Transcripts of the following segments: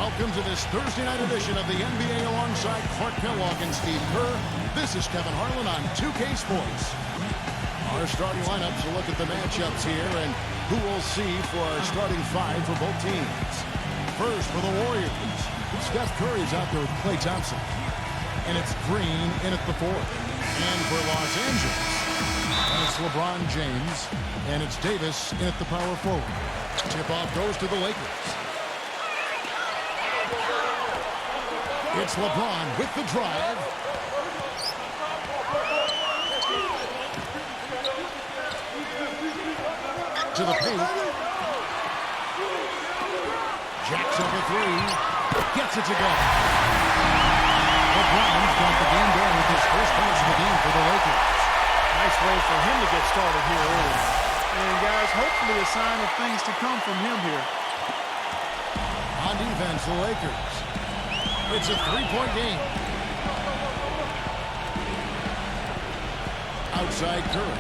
Welcome to this Thursday night edition of the NBA alongside Clark Kellogg and Steve Kerr. This is Kevin Harlan on 2K Sports. Our starting lineups will look at the matchups here and who we'll see for our starting five for both teams. First for the Warriors, Steph Curry's out there with Klay Thompson. And it's Green in at the fourth. And for Los Angeles, it's LeBron James. And it's Davis in at the power forward. Tip-off goes to the Lakers. It's LeBron with the drive. To the paint. Jacks up a three. Gets it to go. LeBron's got the game going with his first points of the game for the Lakers. Nice way for him to get started here early. And guys, hopefully a sign of things to come from him here. On defense, the Lakers. It's a three-point game. Outside Curry.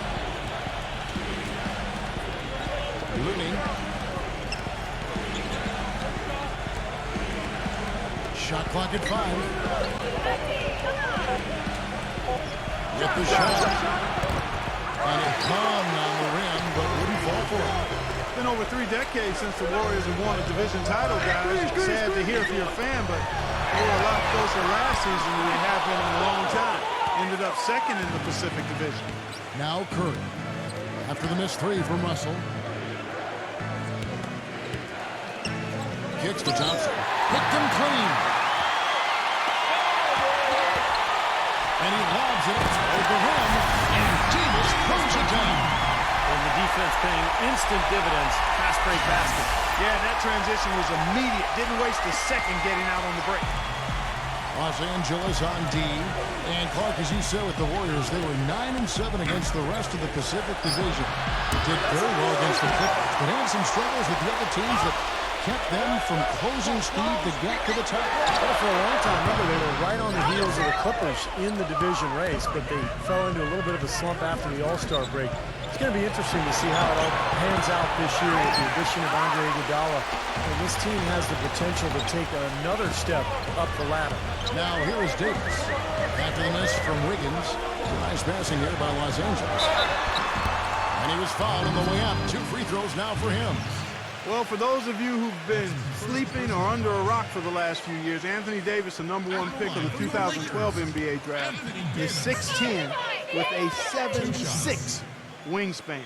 Looney. Shot clock at 5. With the shot. And it bombed on the rim, but wouldn't fall for it. It's been over 3 decades since the Warriors have won a division title, guys. Sad to hear if you're a fan, but they were a lot closer last season than they have been in a long time. Ended up second in the Pacific Division. Now Curry. After the missed three from Russell. Kicks to Thompson. Picked him clean. And he lobs it over the rim. And Davis throws it down. And the defense paying instant dividends. Fast break basket. Yeah, that transition was immediate. Didn't waste a second getting out on the break. Los Angeles on D. And Clark, as you said with the Warriors, they were 9-7 against the rest of the Pacific Division. Did very well against the Clippers, but had some struggles with the other teams that kept them from closing speed to get to the top. Well, for a long time, remember, they were right on the heels of the Clippers in the division race, but they fell into a little bit of a slump after the All-Star break. It's going to be interesting to see how it all pans out this year with the addition of Andre Iguodala. And this team has the potential to take another step up the ladder. Now here is Davis. After the miss from Wiggins, nice passing here by Los Angeles. And he was fouled on the way up. 2 free throws now for him. Well, for those of you who've been sleeping or under a rock for the last few years, Anthony Davis, the #1 pick of the 2012 NBA draft, is 6'10" with a 7'6" wingspan.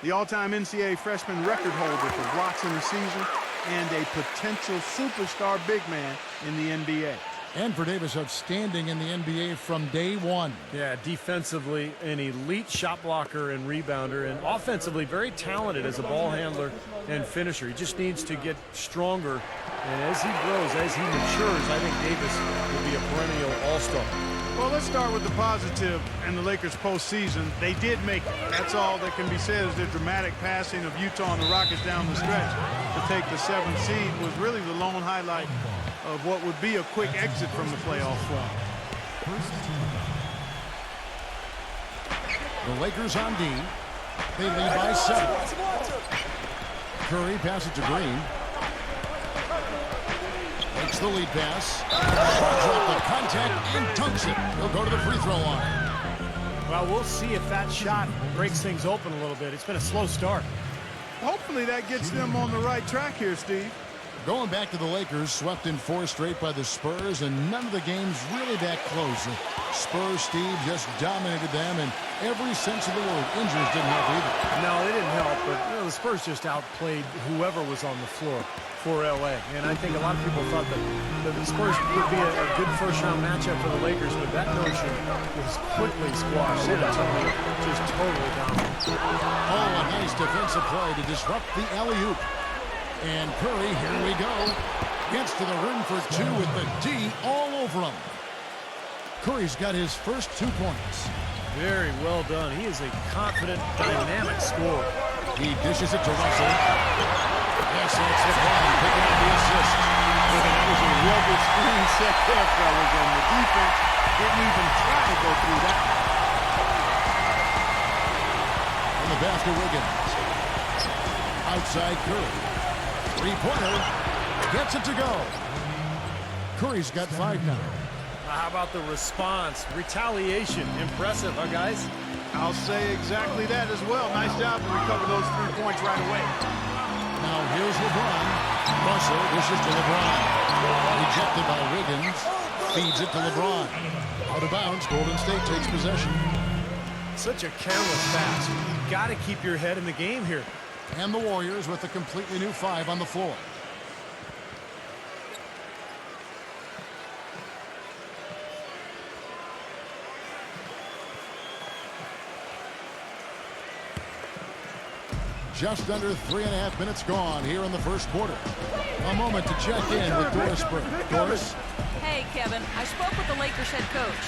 The all-time NCAA freshman record holder for blocks in the season and a potential superstar big man in the NBA. And for Davis, outstanding in the NBA from day one. Yeah, defensively, an elite shot blocker and rebounder, and offensively, very talented as a ball handler and finisher. He just needs to get stronger, and as he grows, as he matures, I think Davis will be a perennial all-star. Well, let's start with the positive and the Lakers postseason. They did make it. That's all that can be said is the dramatic passing of Utah and the Rockets down the stretch to take the 7th seed was really the lone highlight of what would be a quick exit from the playoff run. The Lakers on D. They lead by 7. Curry passes to Green. Makes the lead pass. Drop the contact and dunks it. He'll go to the free throw line. Well, we'll see if that shot breaks things open a little bit. It's been a slow start. Hopefully that gets them on the right track here, Steve. Going back to the Lakers, swept in 4 straight by the Spurs, and none of the games really that close. The Spurs, Steve, just dominated them in every sense of the word. Injuries didn't help either. No, they didn't help, but the Spurs just outplayed whoever was on the floor for L.A. And I think a lot of people thought that the Spurs would be a good first-round matchup for the Lakers, but that notion was quickly squashed. San Antonio just totally dominant. Oh, a nice defensive play to disrupt the alley-oop. And Curry, here we go, gets to the rim for 2 with the D all over him. Curry's got his first 2 points. Very well done. He is a confident, dynamic scorer. He dishes it to Russell. Yes, that's LeBron picking up the assist. That was a real good screen set there, fellas, and the defense didn't even try to go through that. On the basket, Wiggins. Outside Curry. 3-pointer. Gets it to go. Curry's got 5 now. How about the response? Retaliation. Impressive, huh, guys? I'll say exactly that as well. Nice job to recover those 3 points right away. Now here's LeBron. Russell dishes to LeBron. Rejected by Wiggins. Feeds it to LeBron. Out of bounds, Golden State takes possession. Such a careless pass. You got to keep your head in the game here. And the Warriors with a completely new 5 on the floor. Just under 3.5 minutes gone here in the first quarter. A moment to check in with Doris Burke. Doris? Hey, Kevin. I spoke with the Lakers head coach.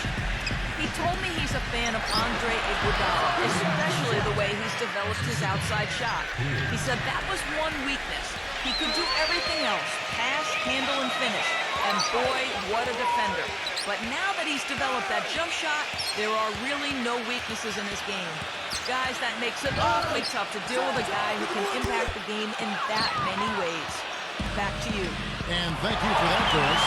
He told me he's a fan of Andre Iguodala, especially the way he's developed his outside shot. He said that was one weakness. He could do everything else, pass, handle, and finish. And boy, what a defender. But now that he's developed that jump shot, there are really no weaknesses in his game. Guys, that makes it awfully tough to deal with a guy who can impact the game in that many ways. Back to you. And thank you for that, Doris.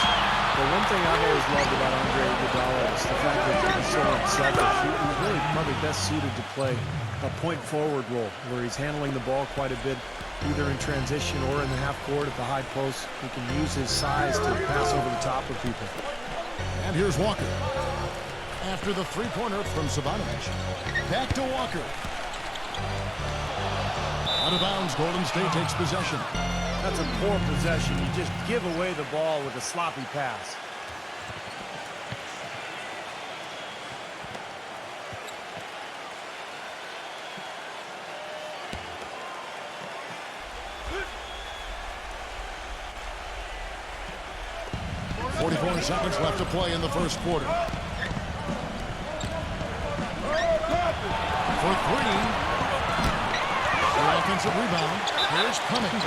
Well, one thing I've always loved about Andre Iguodala is the fact that he's so unselfish. He's really probably best suited to play a point forward role where he's handling the ball quite a bit, either in transition or in the half court at the high post. He can use his size to pass over the top of people. And here's Walker. After the three-pointer from Savanovic. Back to Walker. Out of bounds, Golden State takes possession. That's a poor possession. You just give away the ball with a sloppy pass. .44 seconds left to play in the first quarter. For 3. The offensive rebound. Here's Cummings.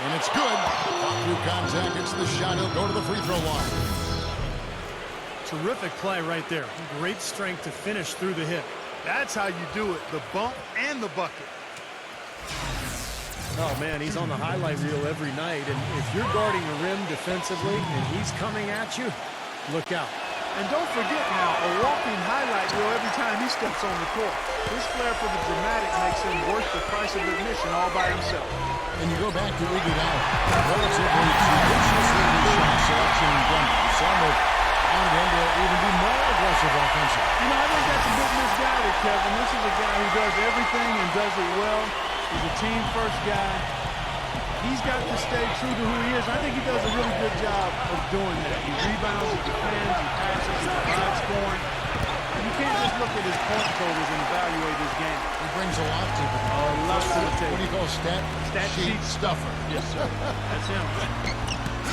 And it's good. Through contact, it's the shot. He'll go to the free throw line. Terrific play right there. Great strength to finish through the hit. That's how you do it, the bump and the bucket. Oh, man, he's on the highlight reel every night. And if you're guarding the rim defensively and he's coming at you, look out. And don't forget now, a walking highlight reel every time he steps on the court. His flair for the dramatic makes him worth the price of admission all by himself. And you go back to Iguodala, relatively judicious in his shot selection in Denver. Some have found him to even be more aggressive offensively. You know, I think that's a bit misguided, Kevin. This is a guy who does everything and does it well. He's a team-first guy. He's got to stay true to who he is. I think he does a really good job of doing that. He rebounds, he defends, he passes, he provides scoring. You can't just look at his point totals and evaluate his game. He brings a lot to it. A lot to the table. What do you call stat sheet stuffer? Yes, sir. That's him.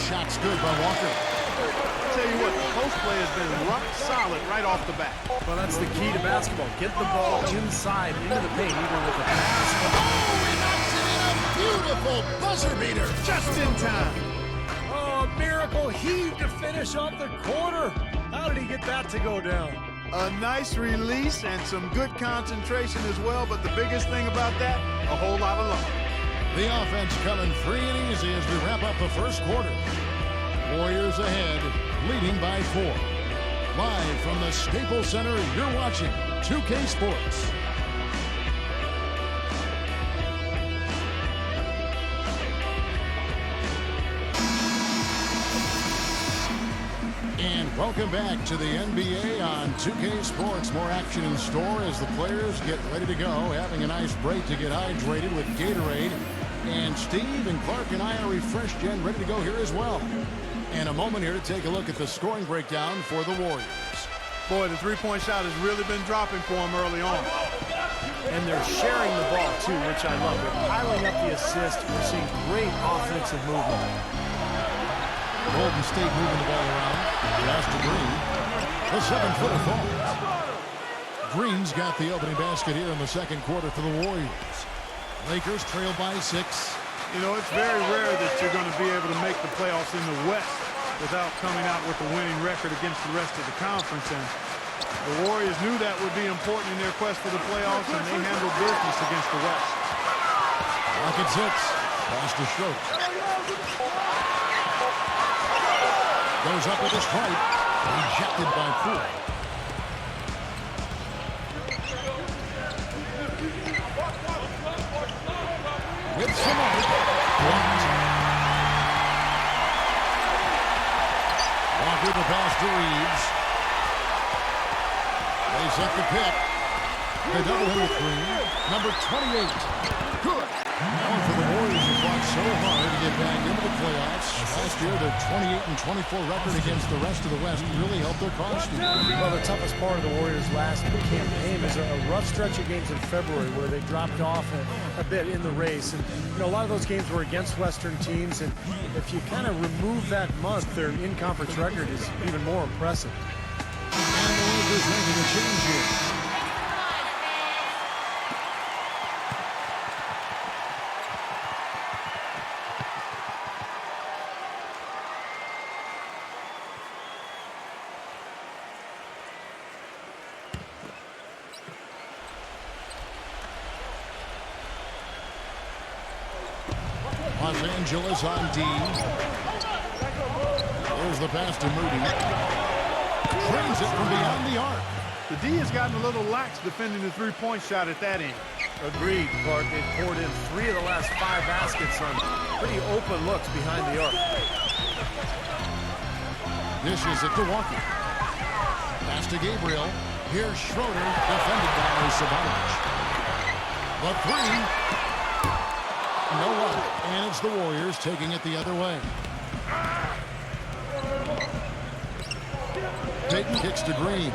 Shot's good by Walker. I'll tell you what, the post play has been rock solid right off the bat. Well, that's the key to basketball. Get the ball inside, into the paint, either with a pass or... Beautiful buzzer beater. Just in time. Oh, a miracle heave to finish off the quarter. How did he get that to go down? A nice release and some good concentration as well, but the biggest thing about that, a whole lot of luck. The offense coming free and easy as we wrap up the first quarter. Warriors ahead, leading by 4. Live from the Staples Center, you're watching 2K Sports. And welcome back to the NBA on 2K Sports. More action in store as the players get ready to go, having a nice break to get hydrated with Gatorade. And Steve and Clark and I are refreshed and ready to go here as well. And a moment here to take a look at the scoring breakdown for the Warriors. Boy, the three-point shot has really been dropping for him early on. And they're sharing the ball, too, which I love. They're piling up the assist. We're seeing great offensive movement. Golden State moving the ball around. Pass to Green. The 7-footer falls. Green's got the opening basket here in the second quarter for the Warriors. Lakers trail by 6. You know, it's very rare that you're going to be able to make the playoffs in the West without coming out with a winning record against the rest of the conference. And the Warriors knew that would be important in their quest for the playoffs, and they handled business against the West. Rockets 6. Pass to Schroeder. Goes up with a strike. Rejected by Poole. With some art. Blocked. Walker the pass to Reeves. They set the pick. The double in the three. Number 28. Good. Now for the Warriors who fought so hard to get back into the playoffs. Last year, their 28-24 record against the rest of the West really helped their cause. Well, the toughest part of the Warriors' last campaign was a rough stretch of games in February where they dropped off a bit in the race. And, you know, a lot of those games were against Western teams. And if you kind of remove that month, their in-conference record is even more impressive. And the Lakers making a change here. Los Angeles on D. There's the pass to Moody. Trains it from beyond the arc. The D has gotten a little lax defending the three-point shot at that end. Agreed, Clark. They poured in 3 of the last 5 baskets on pretty open looks behind the arc. Dishes it to Walker. Pass to Gabriel. Here's Schroeder, defended by Sabonis. The three. No luck, and it's the Warriors taking it the other way. Dayton kicks to Green.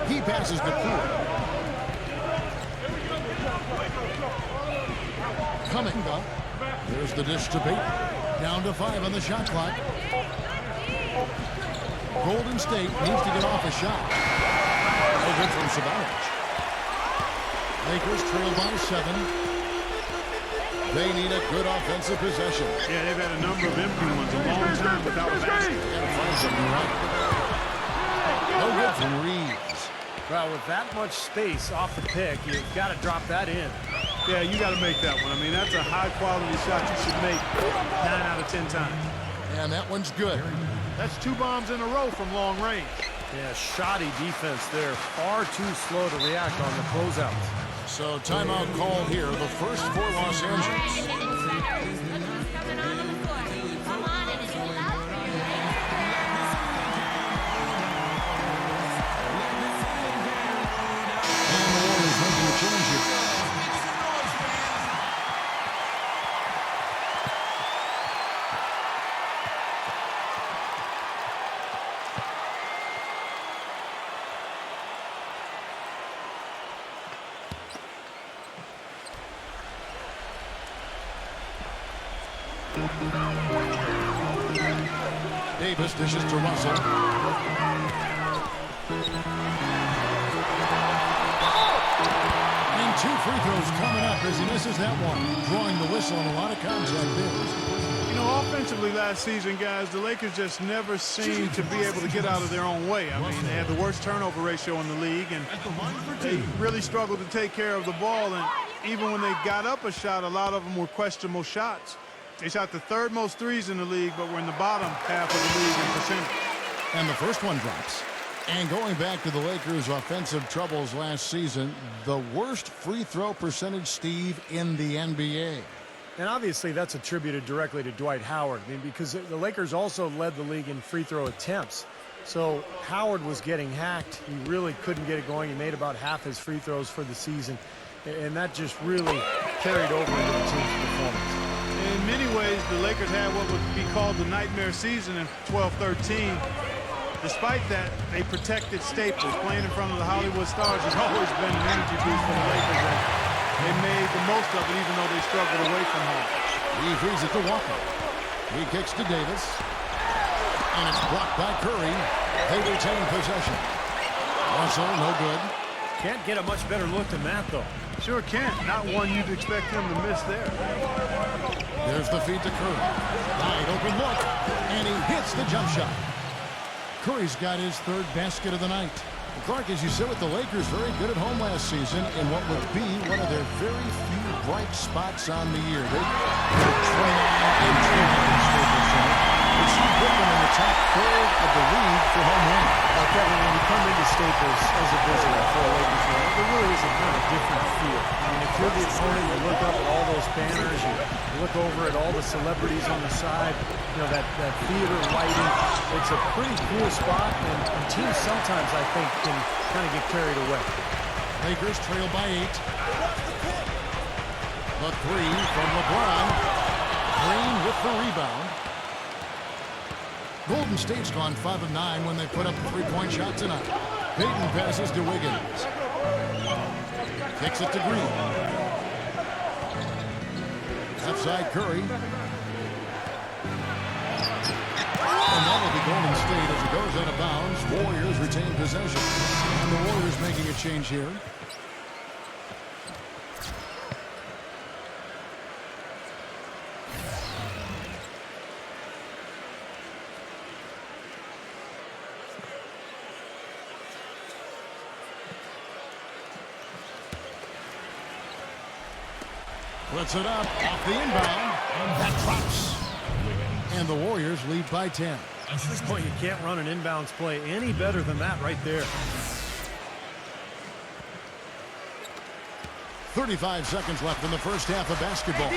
He passes to Poole. Cumming. There's the dish to Payton. Down to 5 on the shot clock. Golden State needs to get off a shot. No good from Sabonis. Lakers trail by 7. They need a good offensive possession. Yeah, they've had a number of empty ones a long time without a basket. Gotta find something right. No good from Reeves. Well, with that much space off the pick, you've got to drop that in. Yeah, you got to make that one. I mean, that's a high-quality shot you should make 9 out of 10 times. And that one's good. That's 2 bombs in a row from long range. Yeah, shoddy defense there. Far too slow to react on the closeouts. So timeout call here, the first for Los Angeles. And the Warriors making a change here. Davis dishes to Russell. And 2 free throws coming up as he misses that one. Drawing the whistle and a lot of contact there. You know, offensively last season, guys, the Lakers just never seemed to be able to get out of their own way. I mean, they had the worst turnover ratio in the league, and they really struggled to take care of the ball. And even when they got up a shot, a lot of them were questionable shots. They shot the 3rd most threes in the league, but we're in the bottom half of the league in percentage. And the first one drops. And going back to the Lakers' offensive troubles last season, the worst free throw percentage, Steve, in the NBA. And obviously that's attributed directly to Dwight Howard. I mean, because the Lakers also led the league in free throw attempts. So Howard was getting hacked. He really couldn't get it going. He made about half his free throws for the season. And that just really carried over into the team's performance. In many ways, the Lakers had what would be called the nightmare season in 12-13. Despite that, they protected Staples. Playing in front of the Hollywood Stars has always been an energy boost for the Lakers. And they made the most of it, even though they struggled away from home. He feeds it to Walker. He kicks to Davis. And it's blocked by Curry. They retain possession. Russell, no good. Can't get a much better look than that, though. Sure can't. Not one you'd expect him to miss there. There's the feed to Curry. Wide open look. And he hits the jump shot. Curry's got his 3rd basket of the night. Clark, as you said, with the Lakers very good at home last season in what would be one of their very few bright spots on the year. They were 29-18 in Staples Center. It's put them in the top third of the league for home run. Kevin, when you come into Staples as a visitor for a Lakers game, it really is a kind of different feel. I mean, if you're the opponent, you look up at all those banners, you look over at all the celebrities on the side, you know, that theater lighting. It's a pretty cool spot, and teams sometimes, I think, can kind of get carried away. Lakers trail by 8. The three from LeBron. Green with the rebound. Golden State's gone 5 of 9 when they put up a three-point shot tonight. Payton passes to Wiggins. Kicks it to Green. Left side Curry. And that'll be Golden State as it goes out of bounds. Warriors retain possession. And the Warriors making a change here. Puts it up off the inbound, and that drops. And the Warriors lead by 10. At this point, you can't run an inbounds play any better than that right there. 35 seconds left in the first half of basketball.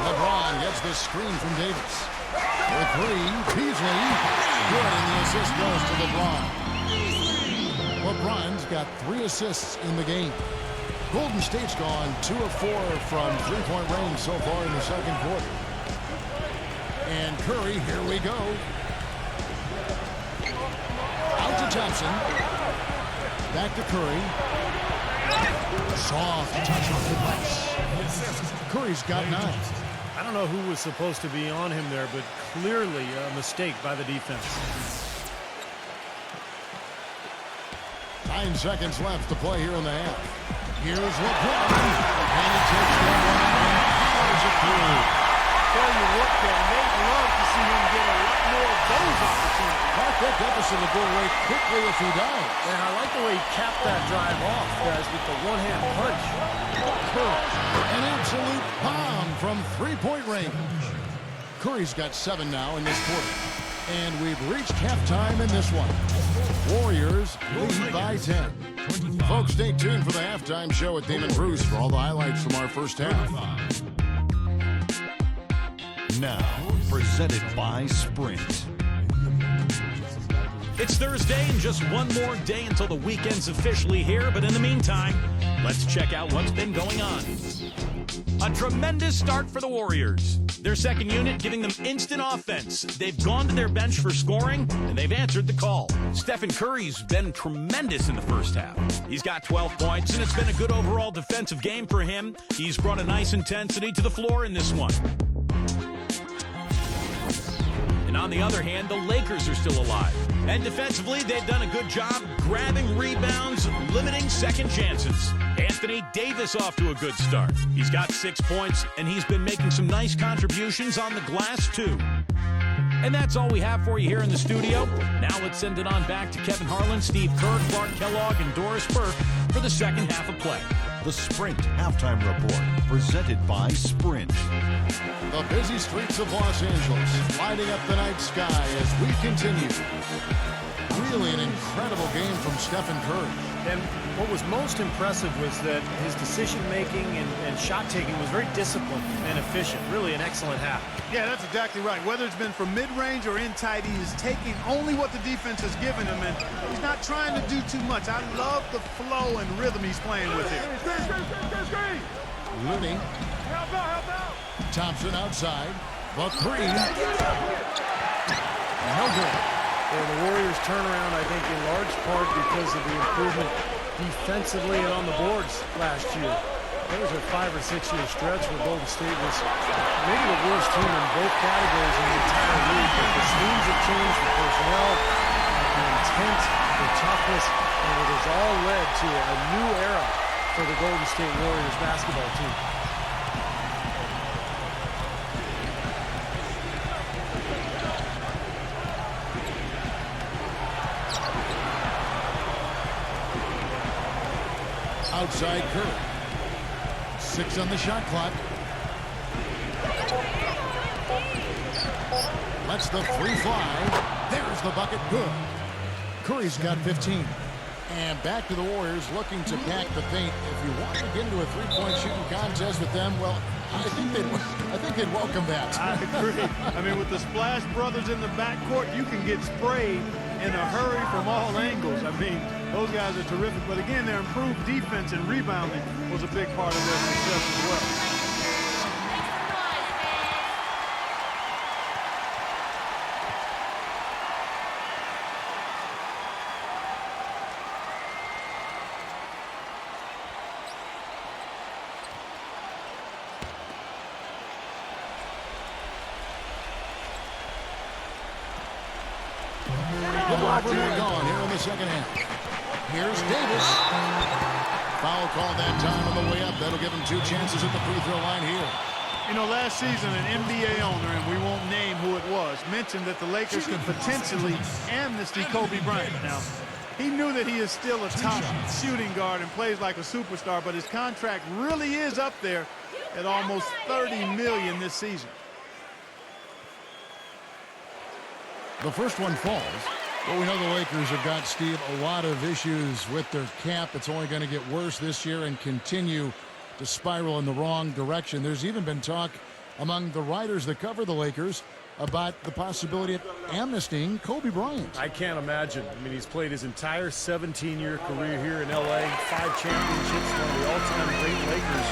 LeBron gets the screen from Davis. For three, Beasley. Good, and the assist goes to LeBron. LeBron's got 3 assists in the game. Golden State's gone 2 of 4 from three-point range so far in the second quarter. And Curry, here we go. Out to Thompson. Back to Curry. Soft touch off the glass. Curry's got 9. I don't know who was supposed to be on him there, but clearly a mistake by the defense. 9 seconds left to play here in the half. Here's LeBron. And he takes that one and powers it through. Tell you what, Kevin, they'd love to see him get a lot more of those opportunities. That deficit will go away quickly if he does. And I like the way he capped that drive off, guys, with the one-hand punch. An absolute bomb from three-point range. Curry's got 7 now in this quarter. And we've reached halftime in this one. Warriors lead by 10. Folks, stay tuned for the halftime show with Damon Bruce for all the highlights from our first half. Now, presented by Sprint. It's Thursday and just one more day until the weekend's officially here. But in the meantime, let's check out what's been going on. A tremendous start for the Warriors. Their second unit giving them instant offense. They've gone to their bench for scoring, and they've answered the call. Stephen Curry's been tremendous in the first half. He's got 12 points, and it's been a good overall defensive game for him. He's brought a nice intensity to the floor in this one. And on the other hand, the Lakers are still alive. And defensively, they've done a good job grabbing rebounds, limiting second chances. Anthony Davis off to a good start. He's got 6 points, and he's been making some nice contributions on the glass, too. And that's all we have for you here in the studio. Now let's send it on back to Kevin Harlan, Steve Kerr, Clark Kellogg, and Doris Burke for the second half of play. The Sprint Halftime Report, presented by Sprint. The busy streets of Los Angeles lighting up the night sky as we continue. Really an incredible game from Stephen Curry. And what was most impressive was that his decision-making and shot-taking was very disciplined and efficient. Really an excellent half. Yeah, that's exactly right. Whether it's been from mid-range or in tight, he is taking only what the defense has given him, and he's not trying to do too much. I love the flow and rhythm he's playing with here. Looney. Thompson outside. The three. No good. Well, the Warriors turnaround, I think, in large part because of the improvement defensively and on the boards last year. There was a 5 or 6 year stretch where Golden State was maybe the worst team in both categories in the entire league. But the schemes have changed, the personnel, the intent, the toughness, and it has all led to a new era for the Golden State Warriors basketball team. Outside Curry. 6 on the shot clock. Lets the three fly. There's the bucket. Good. Curry's got 15. And back to the Warriors looking to pack the paint. If you want to get into a three-point shooting contest with them, well, I think they'd welcome that. I agree. I mean, with the Splash Brothers in the backcourt, you can get sprayed in a hurry from all angles. I mean, those guys are terrific. But again, their improved defense and rebounding was a big part of their success as well. Gone here in the second half. Here's Davis. Foul call that time on the way up. That'll give him 2 chances at the free throw line here. You know, last season, an NBA owner, and we won't name who it was, mentioned that the Lakers could potentially amnesty Kobe Bryant. Now, he knew that he is still a top shooting guard and plays like a superstar, but his contract really is up there at almost $30 million this season. The first one falls. Well, we know the Lakers have got, Steve, a lot of issues with their cap. It's only going to get worse this year and continue to spiral in the wrong direction. There's even been talk among the writers that cover the Lakers about the possibility of amnestying Kobe Bryant. I can't imagine. I mean, he's played his entire 17-year career here in L.A., 5 championships, one of the all-time great Lakers.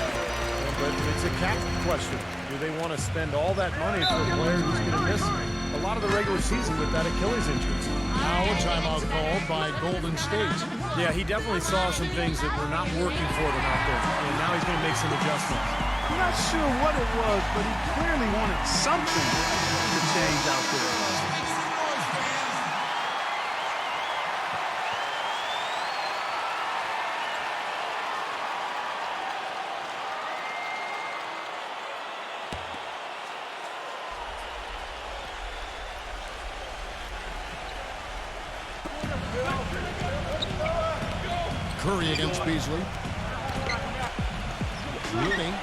But it's a cap question. Do they want to spend all that money for a player who's going to miss a lot of the regular season with that Achilles injury? Now a timeout called by Golden State. Yeah, he definitely saw some things that were not working for them out there, and now he's going to make some adjustments. I'm not sure what it was, but he clearly wanted something to change out there. Curry against Beasley. Looney.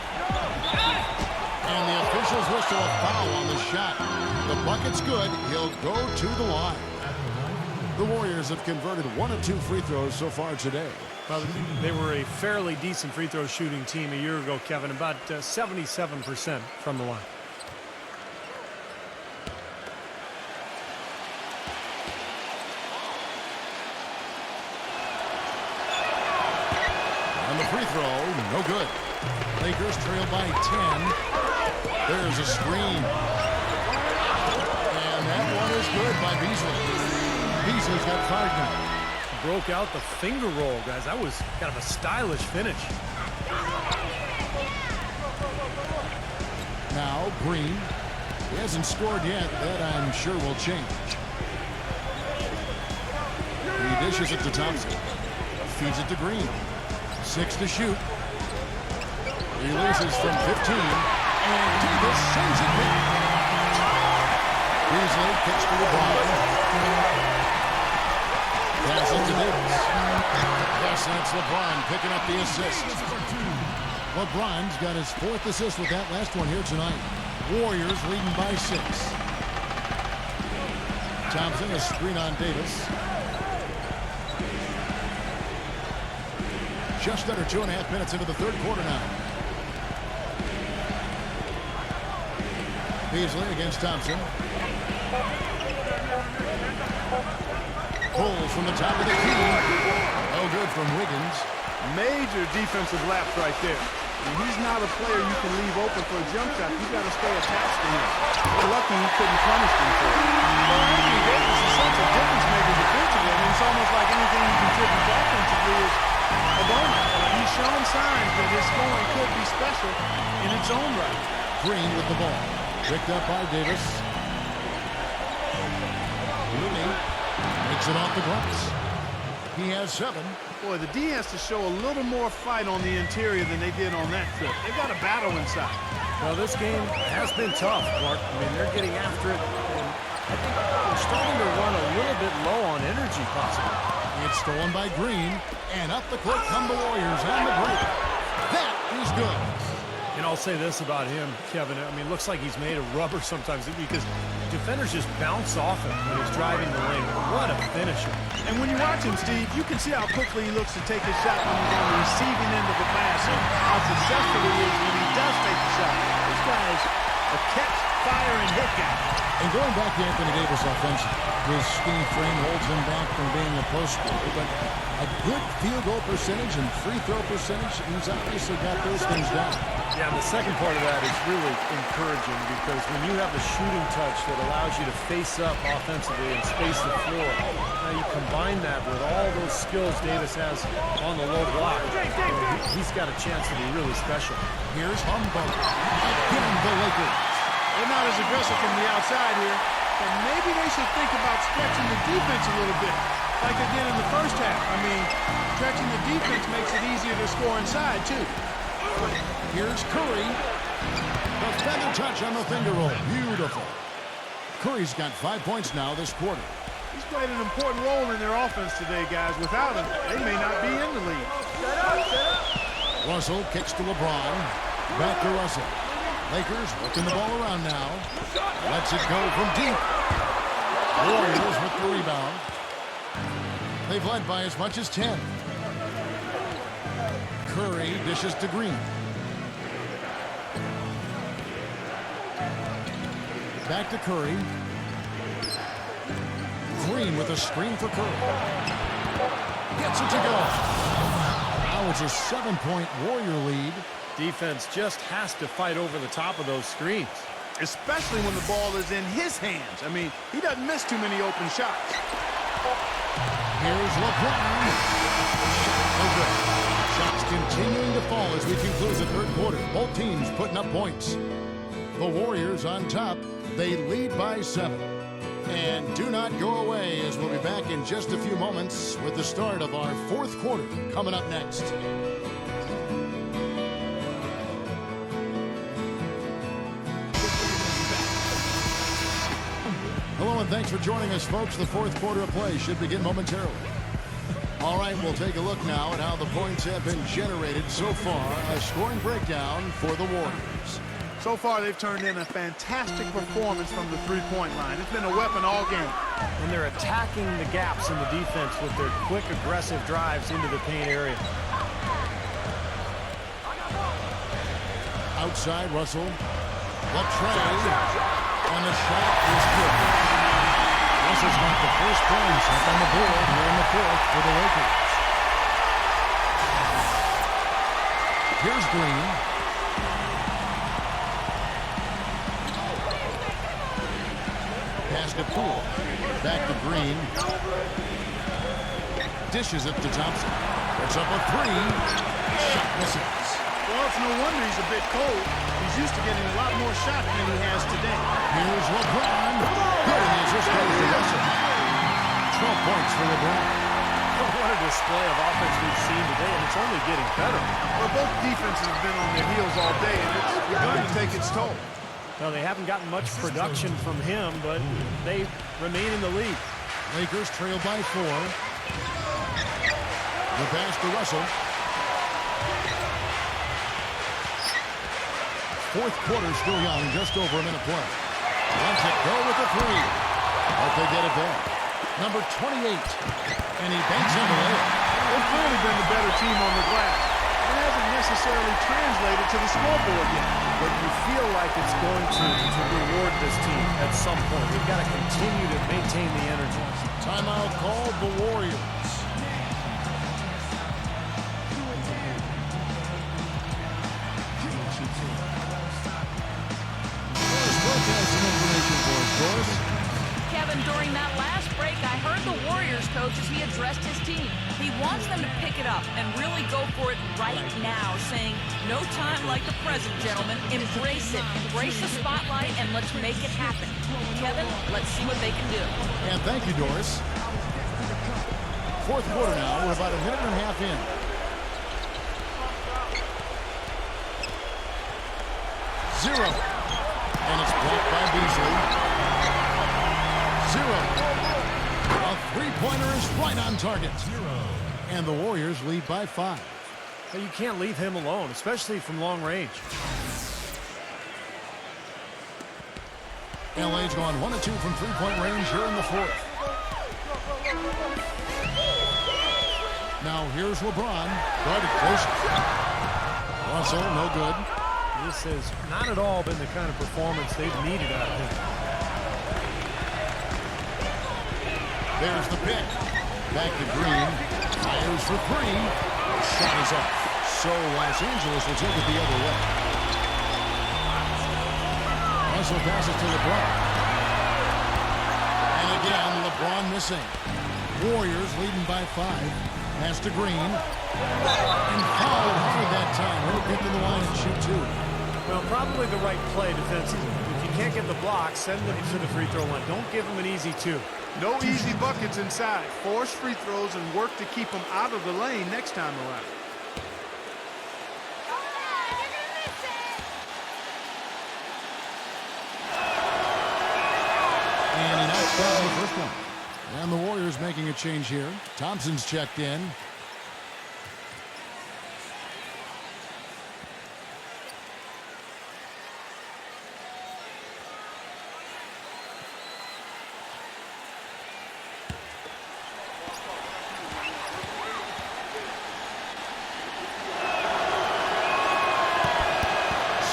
And the officials whistle a foul on the shot. The bucket's good. He'll go to the line. The Warriors have converted 1 of 2 free throws so far today. Well, they were a fairly decent free throw shooting team a year ago, Kevin, about 77% from the line. And the free throw, no good. Lakers trail by 10. There's a screen. And that one is good by Beasley. Beasley's got 5 now. Broke out the finger roll, guys. That was kind of a stylish finish. Now Green. He hasn't scored yet. That I'm sure will change. He dishes it to Thompson. Feeds it to Green. 6 to shoot. He loses from 15. And Davis sends it back. Beasley kicks to LeBron. Pass it to Davis. Yes, and it's LeBron picking up the assist. LeBron's got his 4th assist with that last one here tonight. Warriors leading by 6. Thompson, a screen on Davis. Just under 2.5 minutes into the 3rd quarter now. Beasley against Thompson. Pulls from the top of the key. Oh, good from Wiggins. Major defensive lapse right there. And he's not a player you can leave open for a jump shot. You got to stay attached to him. We're lucky he couldn't punish him for it. Anthony Davis is such a difference maker defensively. I mean, it's almost like anything he contributes offensively is a bonus. He's shown signs that his scoring could be special in its own right. Green with the ball. Picked up by Davis. Looney makes it off the glass. He has 7. Boy, the D has to show a little more fight on the interior than they did on that trip. They've got a battle inside. Well, this game has been tough, Clark. I mean, they're getting after it. And I think they're starting to run a little bit low on energy, possibly. It's stolen by Green. And up the court come the Warriors on the break. That is good. And I'll say this about him, Kevin. I mean, it looks like he's made of rubber sometimes because defenders just bounce off him when he's driving the lane. What a finisher. And when you watch him, Steve, you can see how quickly he looks to take his shot when he's on the receiving end of the pass and how successful he is when he does take the shot. This guy is a catch, fire, and hit guy. And going back to Anthony Davis offensively, his skinny frame holds him back from being a post scorer, but a good field goal percentage and free throw percentage, he's obviously got those things down. Yeah, and the second part of that is really encouraging because when you have a shooting touch that allows you to face up offensively and space the floor, now you combine that with all those skills Davis has on the low block, he's got a chance to be really special. Here's Humboldt again, the Lakers. They're not as aggressive from the outside here, but maybe they should think about stretching the defense a little bit, like they did in the first half. I mean, stretching the defense makes it easier to score inside, too. Here's Curry. The feather touch on the finger roll. Beautiful. Curry's got 5 points now this quarter. He's played an important role in their offense today, guys. Without him, they may not be in the lead. Russell kicks to LeBron. Back to Russell. Lakers working the ball around now. Lets it go from deep. Warriors with the rebound. They've led by as much as 10. Curry dishes to Green. Back to Curry. Green with a screen for Curry. Gets it to go. Now it's a 7-point Warrior lead. Defense just has to fight over the top of those screens. Especially when the ball is in his hands. I mean, he doesn't miss too many open shots. Here's LeBron. No good. Shots continuing to fall as we conclude the third quarter. Both teams putting up points. The Warriors on top. They lead by 7. And do not go away as we'll be back in just a few moments with the start of our fourth quarter coming up next. Hello and thanks for joining us, folks. The fourth quarter of play should begin momentarily. All right, we'll take a look now at how the points have been generated so far. A scoring breakdown for the Warriors. So far, they've turned in a fantastic performance from the three-point line. It's been a weapon all game. And they're attacking the gaps in the defense with their quick, aggressive drives into the paint area. Outside, Russell. The tray. And the shot is good. Russell's got the first points up on the board here in the fourth for the Lakers. Here's Green. Pass to Poole. Back to Green. Dishes it to Thompson. Puts up a three. Shot misses. Well, it's no wonder he's a bit cold. He's used to getting a lot more shots than he has today. Here's LeBron. Good as this goes to Russell. 12 points for LeBron. What a display of offense we've seen today, and it's only getting better. Well, both defenses have been on their heels all day, and it's begun to take its toll. Well, they haven't gotten much production from him, but they remain in the lead. Lakers trail by 4. The pass to Russell. Fourth quarter still young, just over a minute play. Lets it go with the three. Hope they get it back. Number 28. And he banks in the layup. They've clearly been the better team on the glass. It hasn't necessarily translated to the scoreboard yet. But you feel like it's going to reward this team at some point. They've got to continue to maintain the energy. Timeout called the Warriors. Broadcasting information for us, Doris. Kevin, during that last break, I heard the Warriors coach as he addressed his team. He wants them to pick it up and really go for it right now, saying, no time like the present, gentlemen. Embrace it. Embrace the spotlight, and let's make it happen. Kevin, let's see what they can do. And thank you, Doris. Fourth quarter now. We're about a minute and a half in. Zero. And it's blocked by Beasley. Zero. A three-pointer is right on target. And the Warriors lead by 5. But you can't leave him alone, especially from long range. LA's gone 1 of 2 from three-point range here in the fourth. Now here's LeBron. Guarded close. Russell, no good. This has not at all been the kind of performance they've needed out of him. There's the pick. Back to Green. Fires for three. Shot is off. So Los Angeles will take it the other way. Russell passes to LeBron. And again, LeBron missing. Warriors leading by 5. Pass to Green. And fouled hard that time. He'll get to the line and shoot 2. Well, probably the right play defensively. If you can't get the block, send them to the free throw line. Don't give them an easy 2. No easy buckets inside. Force free throws and work to keep them out of the lane next time around. And he knocks down the first one. And the Warriors making a change here. Thompson's checked in.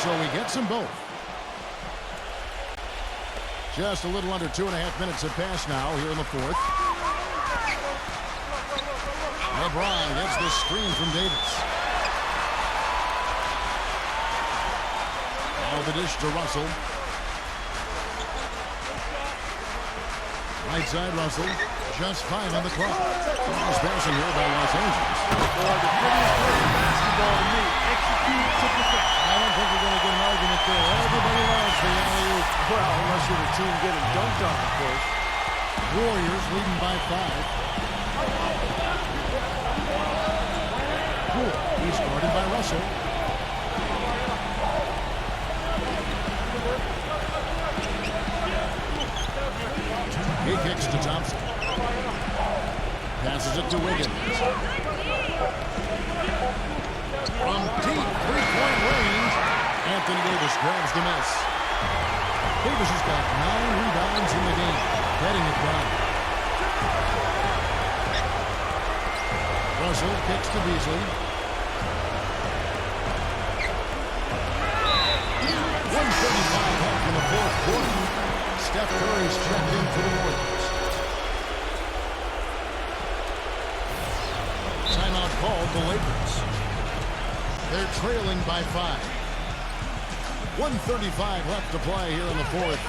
So he gets them both. Just a little under 2.5 minutes have passed now here in the fourth. LeBron gets the screen from Davis. Now the dish to Russell. Right side Russell. Just 5 on the clock. Cross passing here by Los Angeles. Boy, the prettiest play in basketball to me. Executed to perfection. I don't think we're going to get an argument there. Everybody loves the alley-oop. Well, unless you're the team getting dunked on, of course. Warriors leading by 5. Cool. He's guarded by Russell. He kicks to Thompson. Passes it to Wiggins. From deep three-point range, Anthony Davis grabs the miss. Davis has got 9 rebounds in the game, heading it down. Russell kicks to Beasley. 1:35 left in the fourth quarter. Steph Curry's checked in for the Warriors. Timeout called the Lakers. They're trailing by 5. 1:35 left to play here in the fourth.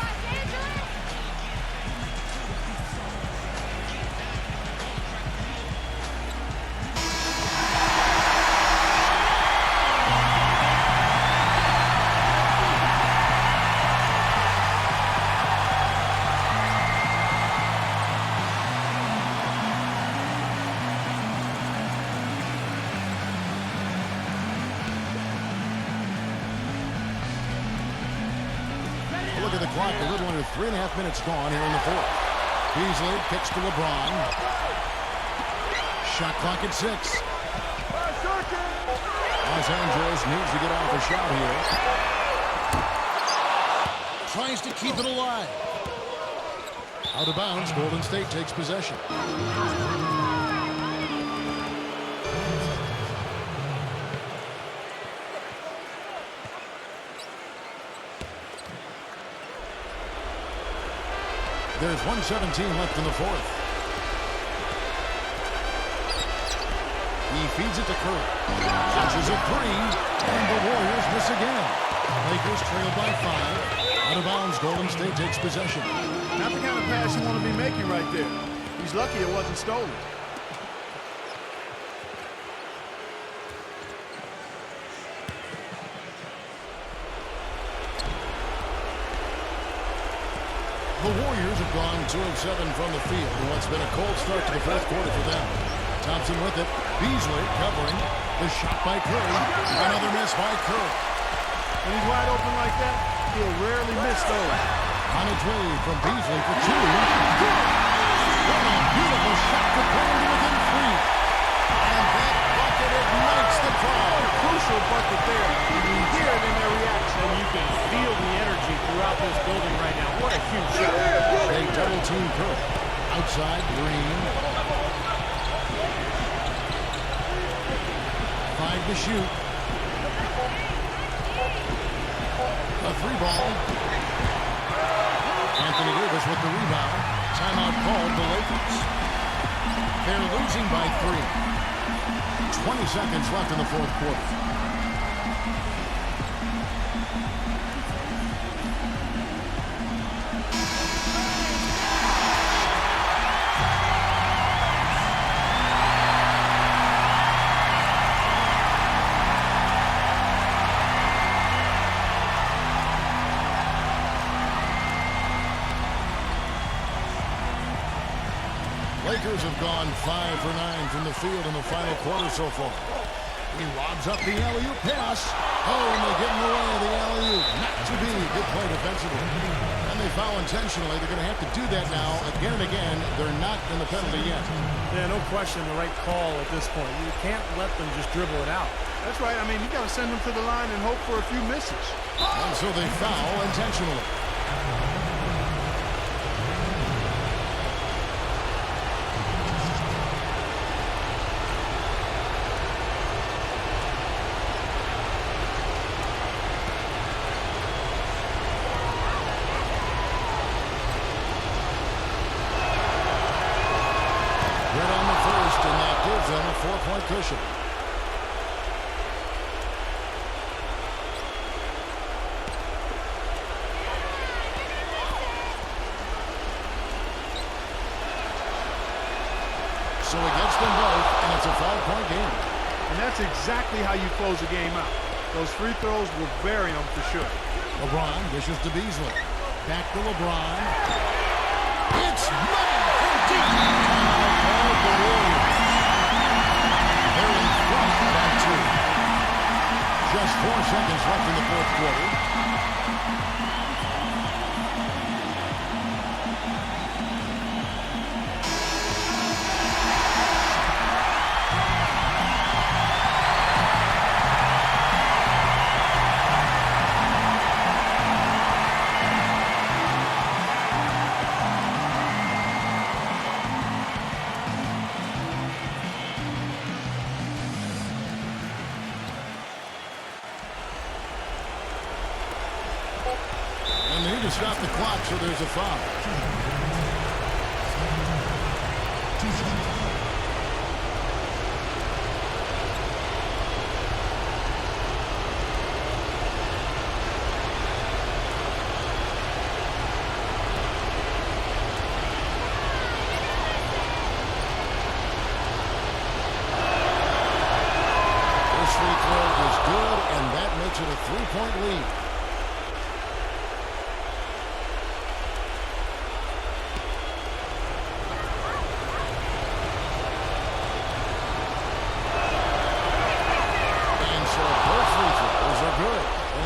Look at the clock, a little under 3.5 minutes gone here in the fourth. Beasley kicks to LeBron. Shot clock at 6. Los Angeles needs to get off a shot here. Tries to keep it alive. Out of bounds, Golden State takes possession. There's 1:17 left in the fourth. He feeds it to Curry. Launches a 3, and the Warriors miss again. Lakers trail by 5. Out of bounds, Golden State takes possession. Not the kind of pass you want to be making right there. He's lucky it wasn't stolen. The Warriors have gone 2 of 7 from the field in what's been a cold start to the fourth quarter for them. Thompson with it. Beasley covering. The shot by Curry. Another miss by Curry. When he's wide open like that, he'll rarely miss those. On its way from Beasley for 2. What a beautiful shot to bring to within 3. And that bucket ignites the fall. Crucial bucket there. You can hear it in their reaction. And you can feel the energy throughout this building right now. What a huge shot. They double team Curry. Outside, Green. 5 to shoot. A 3-ball. Anthony Davis with the rebound. Timeout called the Lakers. They're losing by 3. 20 seconds left in the fourth quarter. Lakers have gone 5 for 9 from the field in the final quarter so far. He lobs up the alley-oop pass. Oh, and they get in the way of the alley-oop. Not to be. Good play defensively. And they foul intentionally. They're going to have to do that now again and again. They're not in the penalty yet. Yeah, no question the right call at this point. You can't let them just dribble it out. That's right. I mean, you got to send them to the line and hope for a few misses. And so they foul intentionally. A 4-point cushion. So he gets them both, and it's a 5-point game. And that's exactly how you close a game out. Those free throws will bury them for sure. LeBron dishes to Beasley. Back to LeBron. It's money from deep. Called the Warriors. They're in front by 2. Just 4 seconds left in the fourth quarter. And they need to stop the clock, so there's a foul. This free throw is good, and that makes it a 3-point lead.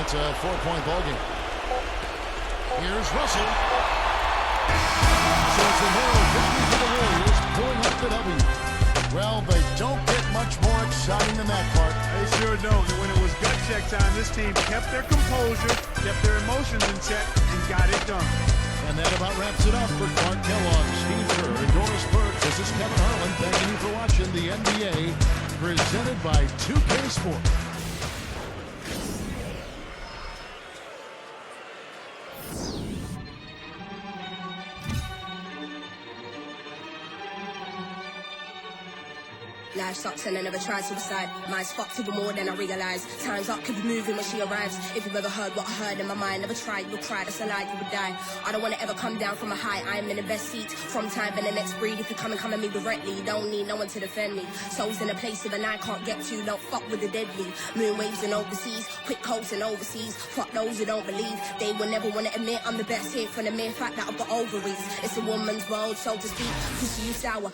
It's a 4-point ballgame. Here's Russell. So it's a narrow victory for the Warriors, pulling up the W. Well, they don't get much more exciting than that part. They sure don't. And when it was gut check time, this team kept their composure, kept their emotions in check, and got it done. And that about wraps it up for Clark Kellogg, Steve Kerr, and Doris Burke. This is Kevin Harlan. Thanking you for watching the NBA, presented by 2K Sports. Life sucks and I never tried suicide. Mine's fucked even more than I realize. Time's up, could be moving when she arrives. If you've ever heard what I heard in my mind, never tried, you'll cry, that's a lie, you would die. I don't wanna ever come down from a high, I'm in the best seat. From time and the next breed, if you come at me directly, don't need no one to defend me. Souls in a place even I can't get to, don't fuck with the deadly. Moon waves and overseas, quick coats and overseas. Fuck those who don't believe, they will never wanna admit I'm the best here from the mere fact that I've got ovaries. It's a woman's world, so to speak, pussy you sour.